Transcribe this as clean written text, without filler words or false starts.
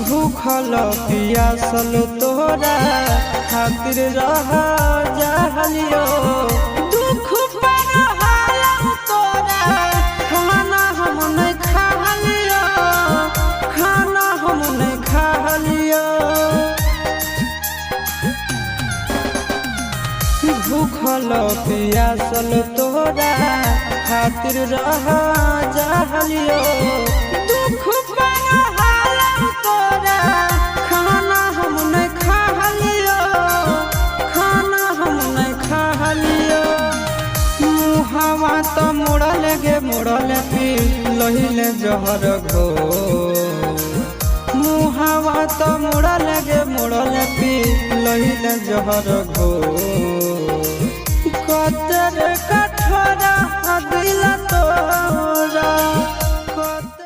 भूखल पियासल तोरा खातिर रह जहलियो दुख पर हालम तोरा खाना हम नहीं खालियो खाना हम नहीं खालियो भूखल पियासल तोरा खातिर रह जहलियो दुख पर हालम तोरा खाना हम नहीं खालियो खाना हम नहीं खालियो मुहावा तो मुड़ल गे मुड़ल पी लहिले जहर घो मुहावा तो मुड़ल गे मुड़ल पी लहिले जहर घो कतर कठोरा दिल तोरा।